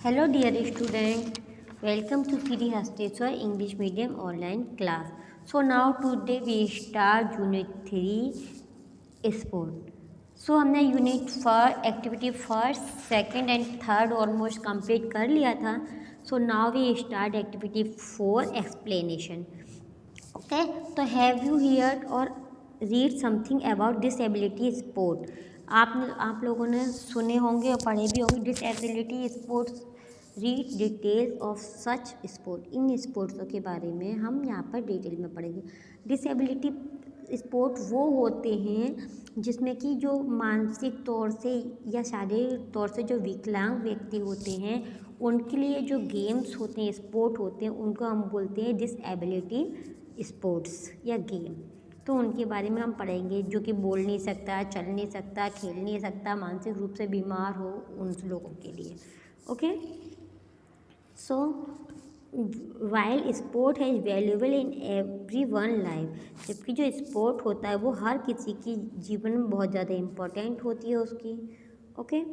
Hello dear student, welcome to Siri Hasteswar English Medium online class. So now today we start unit 3 sport. So हमने unit first activity first second and third almost complete कर लिया था. So now we start activity 4 explanation. Okay, तो have you hear और read something about disability sport. आप लोगों ने सुने होंगे और पढ़े भी होंगे. Disability sports, read details of such sport. इन स्पोर्ट्सों के बारे में हम यहाँ पर डिटेल में पढ़ेंगे. डिसेबिलिटी स्पोर्ट वो होते हैं जिसमें कि जो मानसिक तौर से या शारीरिक तौर से जो विकलांग व्यक्ति होते हैं उनके लिए जो गेम्स होते हैं, स्पोर्ट होते हैं, उनको हम बोलते हैं डिसेबिलिटी स्पोर्ट्स या गेम. तो उनके बारे में हम पढ़ेंगे. जो कि बोल नहीं सकता, चल नहीं सकता, खेल नहीं सकता, मानसिक रूप से बीमार हो, उन लोगों के लिए. ओके, सो वाइल स्पोर्ट है valuable in every one life. जबकि जो स्पोर्ट होता है वो हर किसी की जीवन में बहुत ज़्यादा इम्पोर्टेंट होती है उसकी. Okay,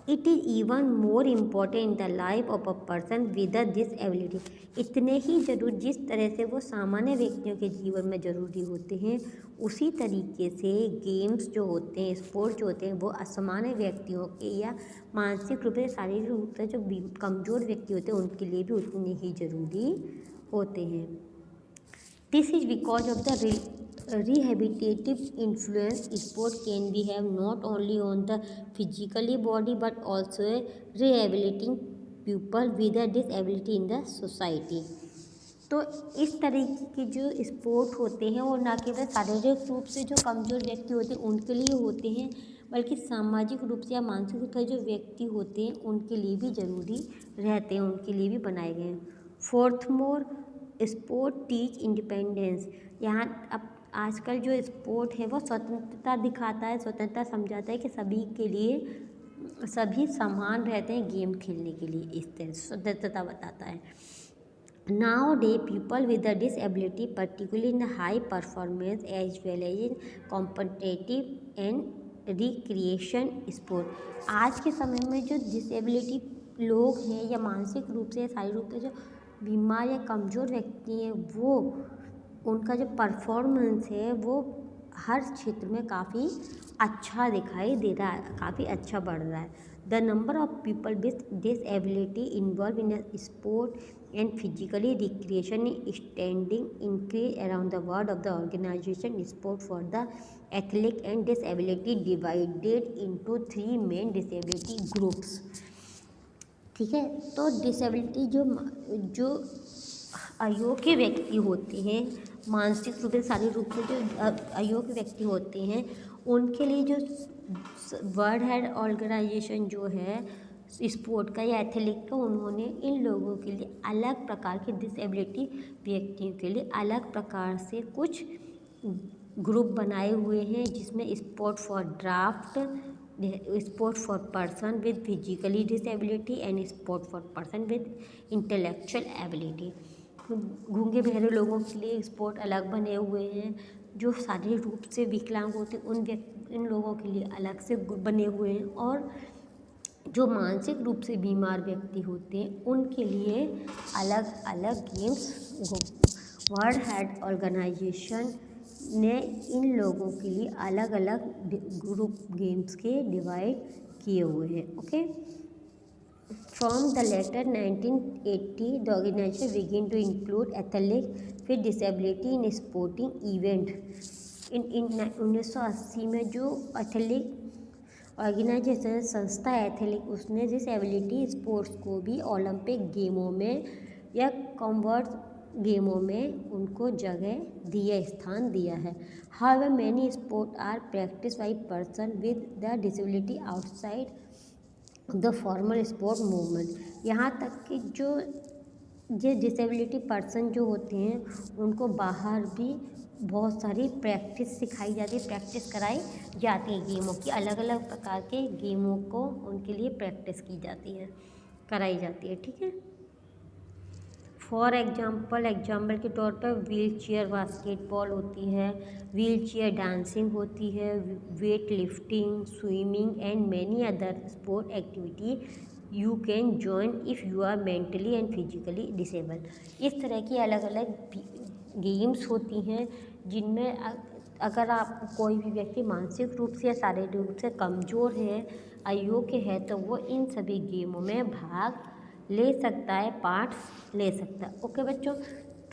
it is even more important in the life of a person with a disability. इतने ही जरूर जिस तरह से वो सामान्य व्यक्तियों के जीवन में ज़रूरी होते हैं उसी तरीके से गेम्स जो होते हैं, स्पोर्ट्स जो होते हैं, वो असामान्य व्यक्तियों के या मानसिक रूप से, शारीरिक रूप से जो कमज़ोर व्यक्ति होते हैं उनके लिए भी उतने ही ज़रूरी होते हैं. This is because of the rehabilitative influence sport can be have not only on the physically body but also rehabilitating people with a disability in the society. तो इस तरीके के जो स्पोर्ट होते हैं वो ना केवल शारीरिक रूप से जो कमज़ोर व्यक्ति होते हैं उनके लिए होते हैं, बल्कि सामाजिक रूप से या मानसिक रूप से जो व्यक्ति होते हैं उनके लिए भी ज़रूरी रहते हैं, उनके लिए भी बनाए गए हैं. फोर्थ मोर, स्पोर्ट टीच इंडिपेंडेंस. यहाँ अब आजकल जो स्पोर्ट है वो स्वतंत्रता दिखाता है, स्वतंत्रता समझाता है कि सभी के लिए सभी समान रहते हैं गेम खेलने के लिए. इस तरह स्वतंत्रता बताता है. Nowadays, people with a disability, particularly in high performance as well as in competitive and recreation sport. आज के समय में जो डिसेबिलिटी लोग हैं या मानसिक रूप से या शारीरिक रूप से जो बीमार या कमज़ोर व्यक्ति हैं वो उनका जो परफॉर्मेंस है वो हर क्षेत्र में काफ़ी अच्छा दिखाई दे रहा है, काफ़ी अच्छा बढ़ रहा है. The number of people with disability involve in sport and physically recreation is standing increase around the world of the organization sport for the athlete and disability divided into 3 main disability groups. ठीक है, तो disability जो अयोग्य व्यक्ति होते हैं, मानसिक रूप से, शारीरिक रूप से जो अयोग्य व्यक्ति होते हैं उनके लिए जो वर्ल्ड हेल्थ ऑर्गेनाइजेशन जो है स्पोर्ट का या एथलीट का, उन्होंने इन लोगों के लिए अलग प्रकार के डिसेबिलिटी व्यक्तियों के लिए अलग प्रकार से कुछ ग्रुप बनाए हुए हैं जिसमें sport for draft, sport for person with physically disability and sport for person with intellectual ability. गूंगे बहरे लोगों के लिए स्पोर्ट अलग बने हुए हैं. जो शारीरिक रूप से विकलांग होते हैं इन लोगों के लिए अलग से बने हुए हैं. और जो मानसिक रूप से बीमार व्यक्ति होते हैं उनके लिए अलग अलग गेम्स, वर्ल्ड हेल्थ ऑर्गेनाइजेशन ने इन लोगों के लिए अलग अलग ग्रुप गेम्स के डिवाइड किए हुए हैं. Okay, from the later 1980 the organisation begin to include athletics with disability in sporting event. In 1980 में जो एथलेटिक ऑर्गेनाइजेशन संस्था एथलीट उसने डिसेबिलिटी स्पोर्ट्स को भी ओलंपिक गेमों में या कॉमनवेल्थ गेमों में उनको जगह दिया, स्थान दिया है. However many sport are practice by person with the disability outside the formal sport movement. यहाँ तक कि जो डिसेबिलिटी पर्सन जो होते हैं उनको बाहर भी बहुत सारी प्रैक्टिस सिखाई जाती है, प्रैक्टिस कराई जाती है गेमों की. अलग अलग प्रकार के गेमों को उनके लिए प्रैक्टिस की जाती है, कराई जाती है. ठीक है. एग्जाम्पल के तौर पर व्हील चेयर बास्केटबॉल होती है, व्हील चेयर डांसिंग होती है, weight lifting, swimming and many other sport activity you can join if you are mentally and physically disable. इस तरह की अलग अलग गेम्स होती हैं जिनमें अगर आप कोई भी व्यक्ति मानसिक रूप से या शारीरिक रूप से कमज़ोर है, अयोग्य है, तो वो इन सभी गेमों में भाग ले सकता है, पार्ट्स ले सकता है। ओके बच्चों,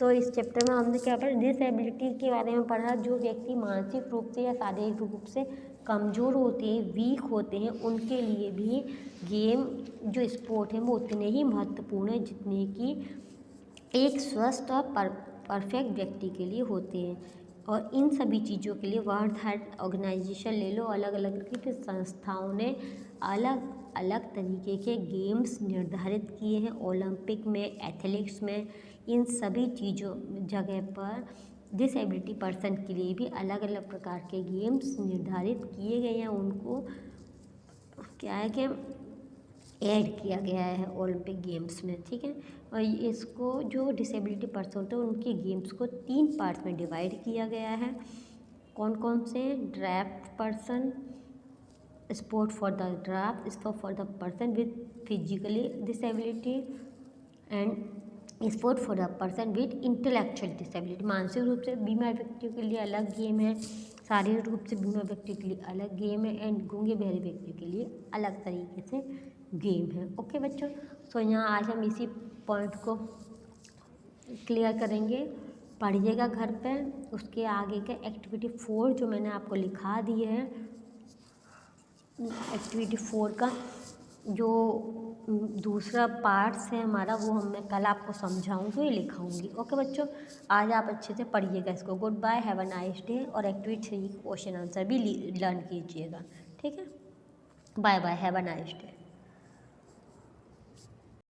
तो इस चैप्टर में हमने क्या पढ़ा, डिसेबिलिटी के बारे में पढ़ा। जो व्यक्ति मानसिक रूप से या शारीरिक रूप से कमज़ोर होते हैं, वीक होते हैं, उनके लिए भी गेम जो स्पोर्ट है वो उतने ही महत्वपूर्ण है जितने कि एक स्वस्थ और परफेक्ट व्यक्ति के लिए होते हैं। और इन सभी चीज़ों के लिए वर्ल्ड हेल्थ ऑर्गेनाइजेशन ले लो, अलग अलग की संस्थाओं ने अलग अलग तरीके के गेम्स निर्धारित किए हैं। ओलंपिक में, एथलेटिक्स में, इन सभी चीज़ों जगह पर डिसेबिलिटी पर्सन के लिए भी अलग अलग प्रकार के गेम्स निर्धारित किए गए हैं। उनको क्या है कि ऐड किया गया है ओलंपिक गेम्स में, ठीक है। और इसको जो डिसेबिलिटी पर्सन होते हैं उनके गेम्स को 3 पार्ट्स में डिवाइड किया गया है। कौन कौन से? Draft person, sport for the draft, sport for the person with physically disability and sport for the person with intellectual disability. मानसिक रूप से बीमार व्यक्तियों के लिए अलग गेम है, शारीरिक रूप से बीमार व्यक्ति के लिए अलग गेम है, एंड गूंगे बहरे व्यक्ति के लिए अलग तरीके से गेम है। ओके बच्चों, सो यहाँ आज हम इसी पॉइंट को क्लियर करेंगे। पढ़िएगा घर पर। उसके आगे का एक्टिविटी 4 जो मैंने आपको लिखा दी है, एक्टिविटी 4 का जो दूसरा पार्ट्स है हमारा, वो मैं कल आपको समझाऊंगी, लिखाऊंगी। ओके बच्चों, आज आप अच्छे से पढ़िएगा इसको। Good bye, have a nice day. और एक्टिविटी 3 क्वेश्चन आंसर भी लर्न कीजिएगा, ठीक है। Bye bye, have a nice day.